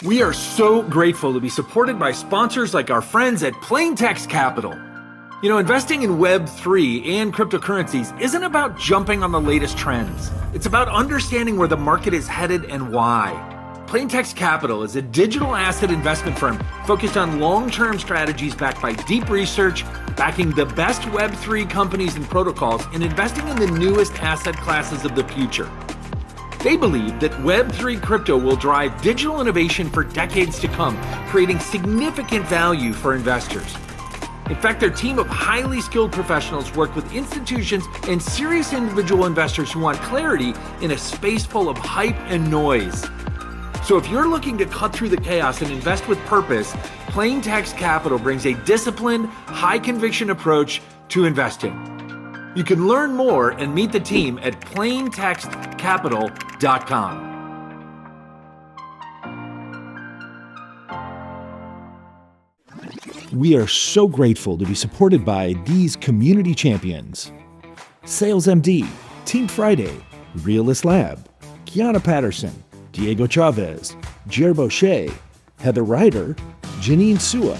We are so grateful to be supported by sponsors like our friends at Plaintext Capital. You know, investing in Web3 and cryptocurrencies isn't about jumping on the latest trends. It's about understanding where the market is headed and why. Plaintext Capital is a digital asset investment firm focused on long-term strategies backed by deep research, backing the best Web3 companies and protocols, and investing in the newest asset classes of the future. They believe that Web3 crypto will drive digital innovation for decades to come, creating significant value for investors. In fact, their team of highly skilled professionals work with institutions and serious individual investors who want clarity in a space full of hype and noise. So if you're looking to cut through the chaos and invest with purpose, Plaintext Capital brings a disciplined, high-conviction approach to investing. You can learn more and meet the team at plaintextcapital.com. We are so grateful to be supported by these community champions: Sales MD, Team Friday, Realist Lab, Kiana Patterson, Diego Chavez, Jer Boucher, Heather Ryder, Janine Sua,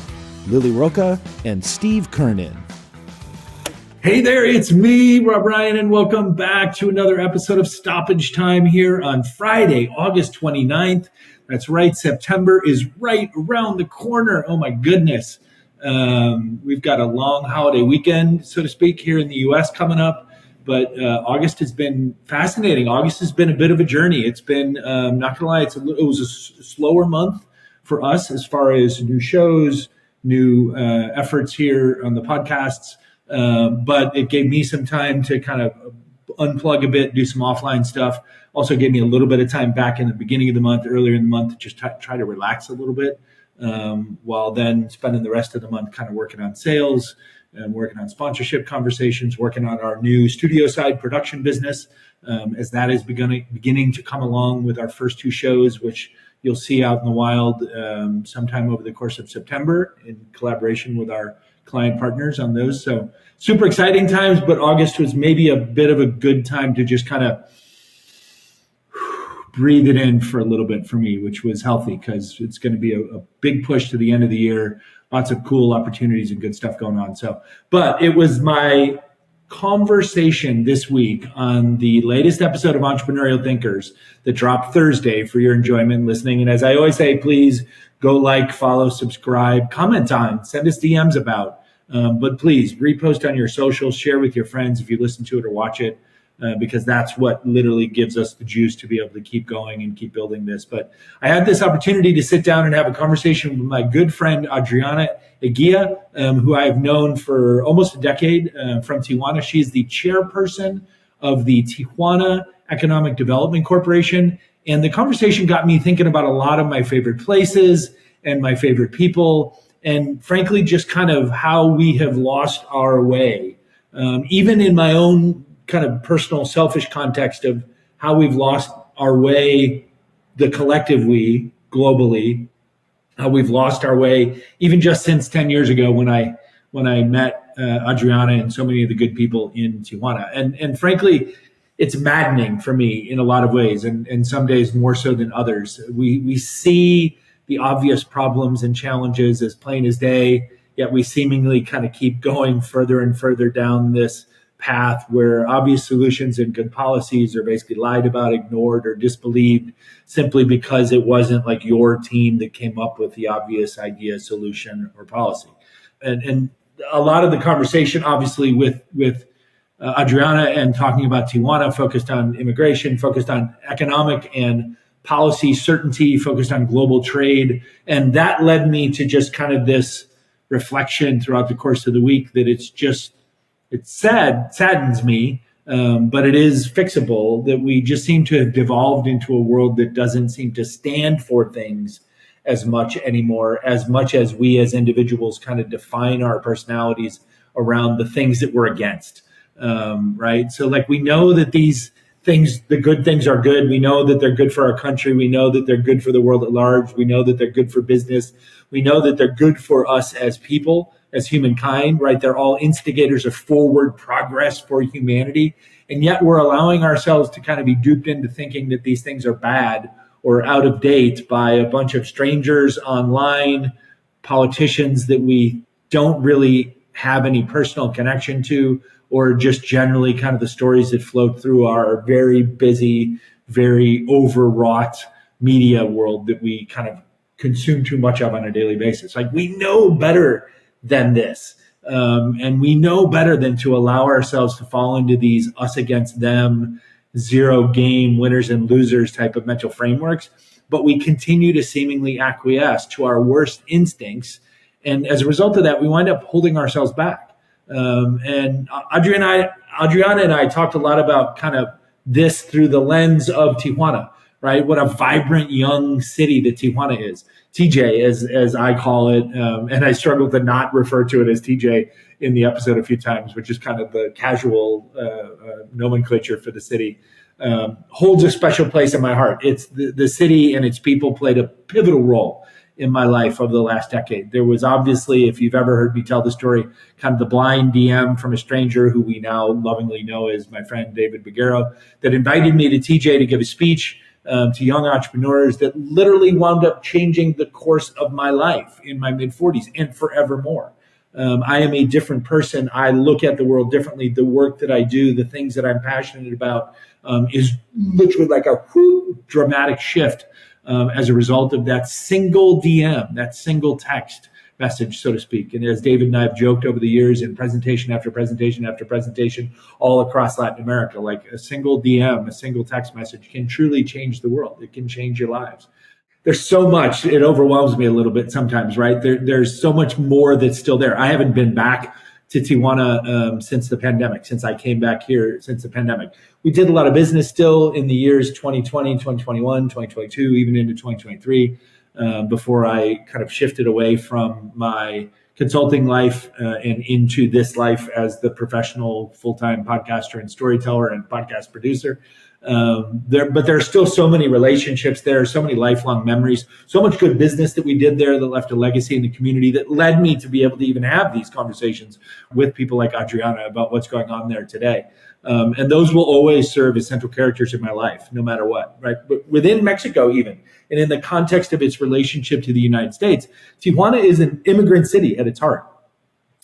Lily Roca, and Steve Kernan. Hey there, it's me, Rob Ryan, and welcome back to another episode of Stoppage Time here on Friday, August 29th. That's right, September is right around the corner. Oh my goodness. We've got a long holiday weekend, so to speak, here in the U.S. coming up, but August has been fascinating. August has been a bit of a journey. It's been, not gonna lie, it was a slower month for us as far as new shows, new efforts here on the podcasts. But it gave me some time to kind of unplug a bit, do some offline stuff. Also gave me a little bit of time back in the beginning of the month, earlier in the month, to just try to relax a little bit, while then spending the rest of the month kind of working on sales and working on sponsorship conversations, working on our new studio side production business, as that is beginning to come along with our first two shows, which you'll see out in the wild sometime over the course of September in collaboration with our client partners on those. So super exciting times, but August was maybe a bit of a good time to just kind of breathe it in for a little bit for me, which was healthy because it's going to be a big push to the end of the year. Lots of cool opportunities and good stuff going on. So, but it was my conversation this week on the latest episode of Entrepreneurial Thinkers that dropped Thursday for your enjoyment and listening. And as I always say, please go like, follow, subscribe, comment on, send us DMs about. But please repost on your socials, share with your friends if you listen to it or watch it, because that's what literally gives us the juice to be able to keep going and keep building this. But I had this opportunity to sit down and have a conversation with my good friend, Adriana Eguía, who I've known for almost a decade from Tijuana. She's the chairperson of the Tijuana Economic Development Corporation. And the conversation got me thinking about a lot of my favorite places and my favorite people, and frankly, just kind of how we have lost our way, even in my own kind of personal, selfish context of how we've lost our way, the collective we, globally, how we've lost our way, even just since 10 years ago when I met Adriana and so many of the good people in Tijuana. And frankly, it's maddening for me in a lot of ways, and some days more so than others. We see the obvious problems and challenges as plain as day, yet we seemingly kind of keep going further and further down this path where obvious solutions and good policies are basically lied about, ignored, or disbelieved simply because it wasn't like your team that came up with the obvious idea, solution, or policy. And a lot of the conversation, obviously, with Adriana and talking about Tijuana, focused on immigration, focused on economic and policy certainty, focused on global trade. And that led me to just kind of this reflection throughout the course of the week that it saddens me, but it is fixable, that we just seem to have devolved into a world that doesn't seem to stand for things as much anymore, as much as we as individuals kind of define our personalities around the things that we're against, right? So like we know that these things, the good things are good. We know that they're good for our country. We know that they're good for the world at large. We know that they're good for business. We know that they're good for us as people, as humankind, right? They're all instigators of forward progress for humanity. And yet we're allowing ourselves to kind of be duped into thinking that these things are bad or out of date by a bunch of strangers online, politicians that we don't really have any personal connection to, or just generally kind of the stories that float through our very busy, very overwrought media world that we kind of consume too much of on a daily basis. Like, we know better than this. And we know better than to allow ourselves to fall into these us against them, zero game winners and losers type of mental frameworks. But we continue to seemingly acquiesce to our worst instincts. And as a result of that, we wind up holding ourselves back. And Adriana and I talked a lot about kind of this through the lens of Tijuana, right? What a vibrant young city that Tijuana is. TJ, as I call it, and I struggle to not refer to it as TJ in the episode a few times, which is kind of the casual nomenclature for the city, holds a special place in my heart. It's the city and its people played a pivotal role in my life over the last decade. There was obviously, if you've ever heard me tell the story, kind of the blind DM from a stranger who we now lovingly know as my friend David Bagero, that invited me to TJ to give a speech to young entrepreneurs that literally wound up changing the course of my life in my mid-40s and forevermore. I am a different person. I look at the world differently. The work that I do, the things that I'm passionate about, is literally like a dramatic shift as a result of that single DM, that single text message, so to speak. And as David and I have joked over the years in presentation after presentation after presentation all across Latin America, like a single DM, a single text message can truly change the world. It can change your lives. There's so much, it overwhelms me a little bit sometimes, right? There's so much more that's still there. I haven't been back to Tijuana since the pandemic, since I came back here since the pandemic. We did a lot of business still in the years 2020, 2021, 2022, even into 2023, before I kind of shifted away from my consulting life and into this life as the professional full-time podcaster and storyteller and podcast producer. But there are still so many relationships there, so many lifelong memories, so much good business that we did there that left a legacy in the community that led me to be able to even have these conversations with people like Adriana about what's going on there today. And those will always serve as central characters in my life, no matter what, right? But within Mexico even, and in the context of its relationship to the United States, Tijuana is an immigrant city at its heart.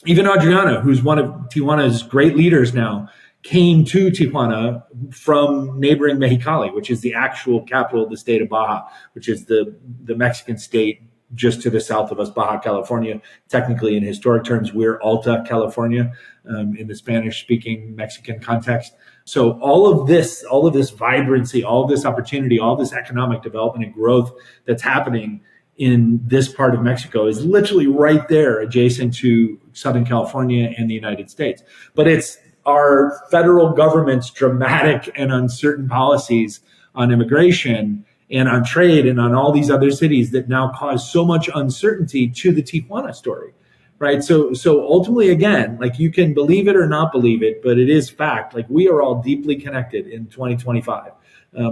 Even Adriana, who's one of Tijuana's great leaders now, came to Tijuana from neighboring Mexicali, which is the actual capital of the state of Baja, which is the Mexican state just to the south of us, Baja California. Technically, in historic terms, we're Alta California in the Spanish-speaking Mexican context. So all of this vibrancy, all of this opportunity, all this economic development and growth that's happening in this part of Mexico is literally right there adjacent to Southern California and the United States. But it's our federal government's dramatic and uncertain policies on immigration and on trade and on all these other cities that now cause so much uncertainty to the Tijuana story, right? So ultimately, again, like, you can believe it or not believe it, but it is fact. Like, we are all deeply connected in 2025.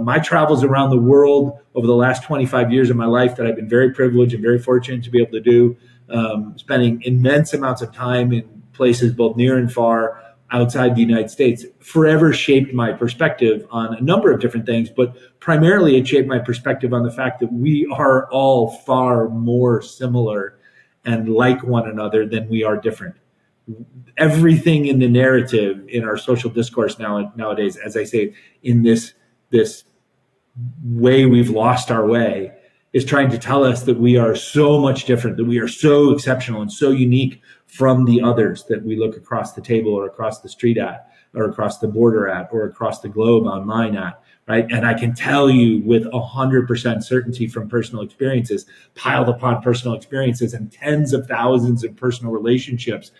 My travels around the world over the last 25 years of my life that I've been very privileged and very fortunate to be able to do, spending immense amounts of time in places both near and far outside the United States, forever shaped my perspective on a number of different things, but primarily it shaped my perspective on the fact that we are all far more similar and like one another than we are different. Everything in the narrative in our social discourse nowadays, as I say, in this way we've lost our way, is trying to tell us that we are so much different, that we are so exceptional and so unique from the others that we look across the table or across the street at, or across the border at, or across the globe online at, right? And I can tell you with 100% certainty from personal experiences, piled upon personal experiences and tens of thousands of personal relationships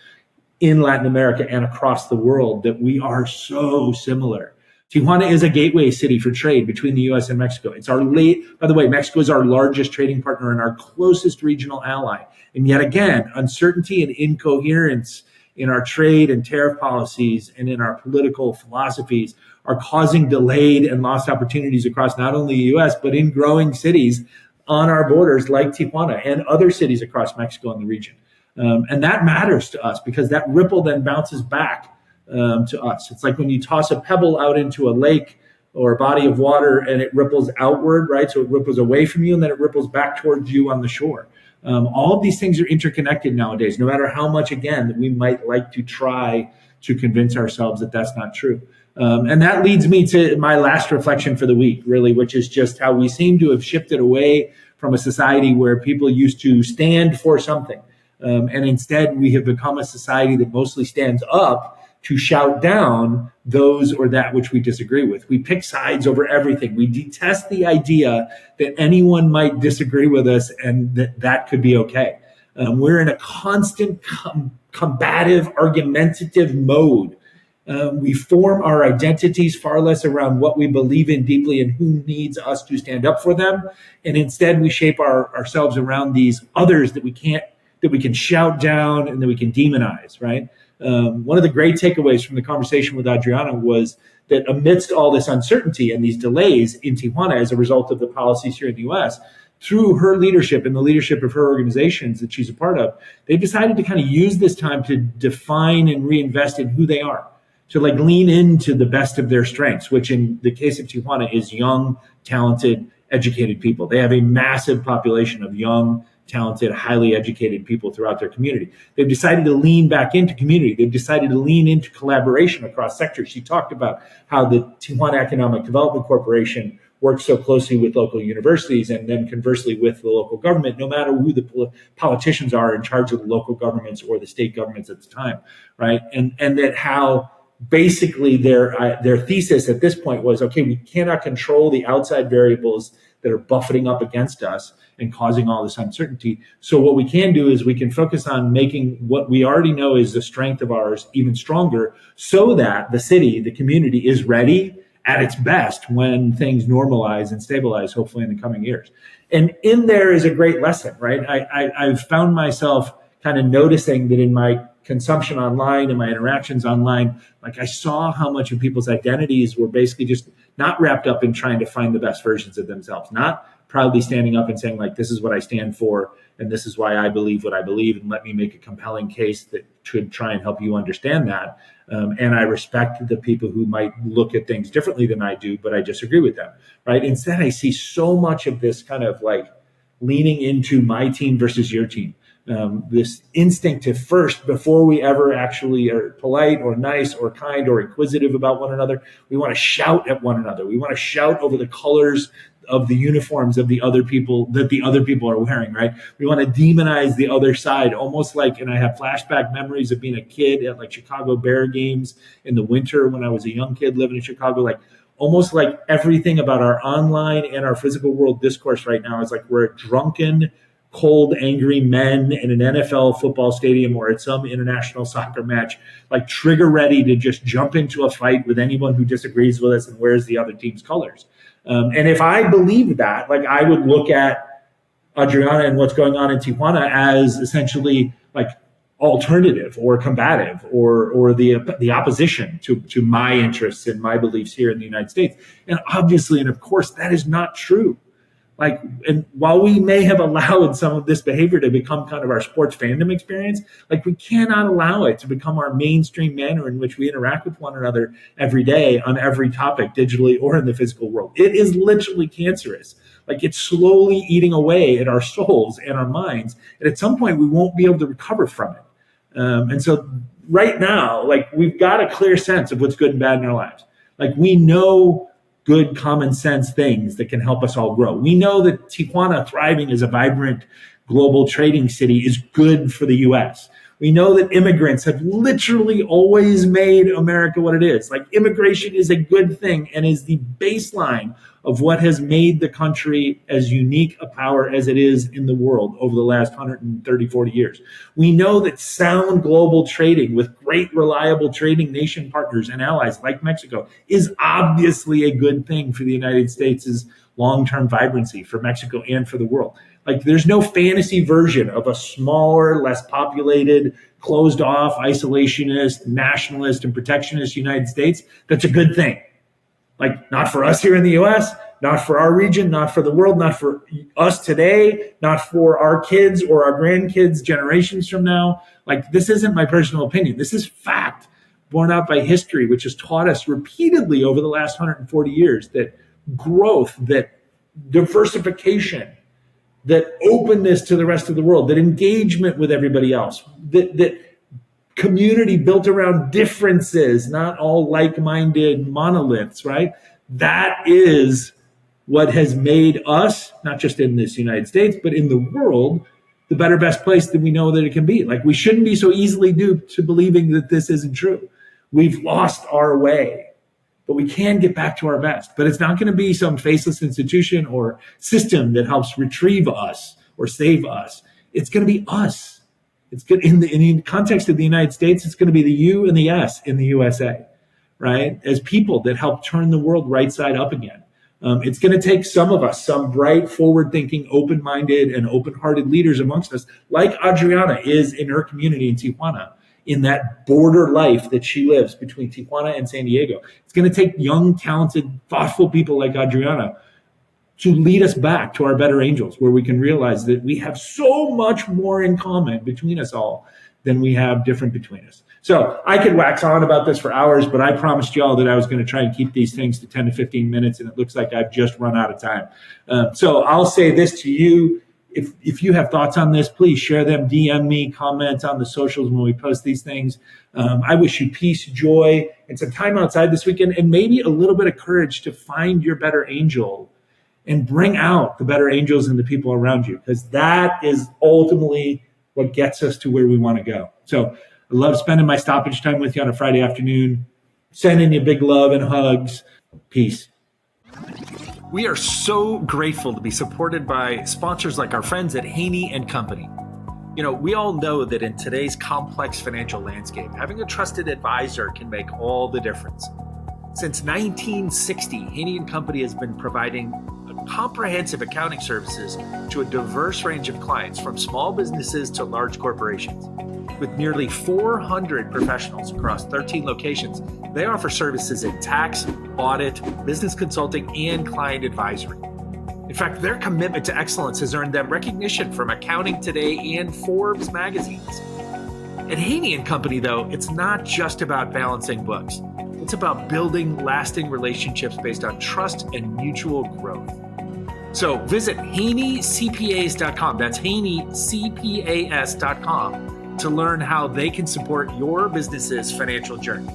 in Latin America and across the world, that we are so similar. Tijuana is a gateway city for trade between the U.S. and Mexico. By the way, Mexico is our largest trading partner and our closest regional ally. And yet again, uncertainty and incoherence in our trade and tariff policies and in our political philosophies are causing delayed and lost opportunities across not only the U.S., but in growing cities on our borders like Tijuana and other cities across Mexico and the region. And that matters to us because that ripple then bounces back to us. It's like when you toss a pebble out into a lake or a body of water, and it ripples outward, right? So it ripples away from you and then it ripples back towards you on the shore. All of these things are interconnected nowadays, no matter how much, again, that we might like to try to convince ourselves that that's not true. And that leads me to my last reflection for the week, really, which is just how we seem to have shifted away from a society where people used to stand for something. And instead, we have become a society that mostly stands up to shout down those or that which we disagree with. We pick sides over everything. We detest the idea that anyone might disagree with us and that could be okay. We're in a constant combative, argumentative mode. We form our identities far less around what we believe in deeply and who needs us to stand up for them. And instead, we shape ourselves around these others that we can shout down and that we can demonize, right? One of the great takeaways from the conversation with Adriana was that amidst all this uncertainty and these delays in Tijuana as a result of the policies here in the U.S., through her leadership and the leadership of her organizations that she's a part of, they've decided to kind of use this time to define and reinvest in who they are, to like lean into the best of their strengths, which in the case of Tijuana is young, talented, educated people. They have a massive population of young, talented, highly educated people throughout their community. They've decided to lean back into community. They've decided to lean into collaboration across sectors. She talked about how the Tijuana Economic Development Corporation works so closely with local universities and then conversely with the local government, no matter who the politicians are in charge of the local governments or the state governments at the time, right? And that how basically their thesis at this point was, okay, we cannot control the outside variables that are buffeting up against us and causing all this uncertainty. So what we can do is we can focus on making what we already know is the strength of ours even stronger so that the city, the community is ready at its best when things normalize and stabilize, hopefully in the coming years. And in there is a great lesson, right? I've found myself kind of noticing that in my consumption online and my interactions online, like I saw how much of people's identities were basically just not wrapped up in trying to find the best versions of themselves, not proudly standing up and saying like, this is what I stand for, and this is why I believe what I believe, and let me make a compelling case that should try and help you understand that. And I respect the people who might look at things differently than I do, but I disagree with them, right? Instead, I see so much of this kind of like leaning into my team versus your team. This instinct to first, before we ever actually are polite or nice or kind or inquisitive about one another, we want to shout at one another. We want to shout over the colors of the uniforms of the other people that the other people are wearing, right? We want to demonize the other side, almost like, and I have flashback memories of being a kid at like Chicago Bear games in the winter when I was a young kid living in Chicago, like almost like everything about our online and our physical world discourse right now is like we're a drunken, cold, angry men in an NFL football stadium or at some international soccer match, like trigger ready to just jump into a fight with anyone who disagrees with us and wears the other team's colors. And if I believed that, like I would look at Adriana and what's going on in Tijuana as essentially like alternative or combative or the opposition to my interests and my beliefs here in the United States. And obviously, and of course, that is not true. Like, and while we may have allowed some of this behavior to become kind of our sports fandom experience, like we cannot allow it to become our mainstream manner in which we interact with one another every day on every topic, digitally or in the physical world. It is literally cancerous. Like it's slowly eating away at our souls and our minds. And at some point we won't be able to recover from it. And so right now, like we've got a clear sense of what's good and bad in our lives. Like we know good common sense things that can help us all grow. We know that Tijuana thriving as a vibrant global trading city is good for the US. We know that immigrants have literally always made America what it is. Like immigration is a good thing and is the baseline of what has made the country as unique a power as it is in the world over the last 130, 40 years. We know that sound global trading with great, reliable trading nation partners and allies like Mexico is obviously a good thing for the United States' long-term vibrancy, for Mexico and for the world. Like there's no fantasy version of a smaller, less populated, closed off, isolationist, nationalist, and protectionist United States that's a good thing. Like not for us here in the US, not for our region, not for the world, not for us today, not for our kids or our grandkids generations from now. Like this isn't my personal opinion. This is fact. borne out by history, which has taught us repeatedly over the last 140 years that growth, that diversification, that openness to the rest of the world, that engagement with everybody else, that community built around differences, not all like-minded monoliths, right? That is what has made us, not just in this United States, but in the world, the better, best place that we know that it can be. Like, we shouldn't be so easily duped to believing that this isn't true. We've lost our way, but we can get back to our best. But it's not going to be some faceless institution or system that helps retrieve us or save us. It's going to be us. It's good in the context of the United States. It's going to be the U and the S in the USA, right? As people that help turn the world right side up again. It's going to take some of us, some bright, forward-thinking, open-minded, and open-hearted leaders amongst us, like Adriana is in her community in Tijuana, in that border life that she lives between Tijuana and San Diego. It's going to take young, talented, thoughtful people like Adriana to lead us back to our better angels, where we can realize that we have so much more in common between us all than we have different between us. So I could wax on about this for hours, but I promised y'all that I was going to try and keep these things to 10 to 15 minutes, and it looks like I've just run out of time. So I'll say this to you. If you have thoughts on this, please share them, DM me, comment on the socials when we post these things. I wish you peace, joy, and some time outside this weekend, and maybe a little bit of courage to find your better angel and bring out the better angels in the people around you, because that is ultimately what gets us to where we want to go. So I love spending my stoppage time with you on a Friday afternoon. Sending you big love and hugs. Peace. We are so grateful to be supported by sponsors like our friends at Haney and Company. You know, we all know that in today's complex financial landscape, having a trusted advisor can make all the difference. Since 1960, Haney and Company has been providing comprehensive accounting services to a diverse range of clients, from small businesses to large corporations. With nearly 400 professionals across 13 locations, they offer services in tax, audit, business consulting, and client advisory. In fact, their commitment to excellence has earned them recognition from Accounting Today and Forbes magazines. At Haney and Company, though, it's not just about balancing books. It's about building lasting relationships based on trust and mutual growth. So visit HaneyCPAs.com. That's HaneyCPAs.com to learn how they can support your business's financial journey.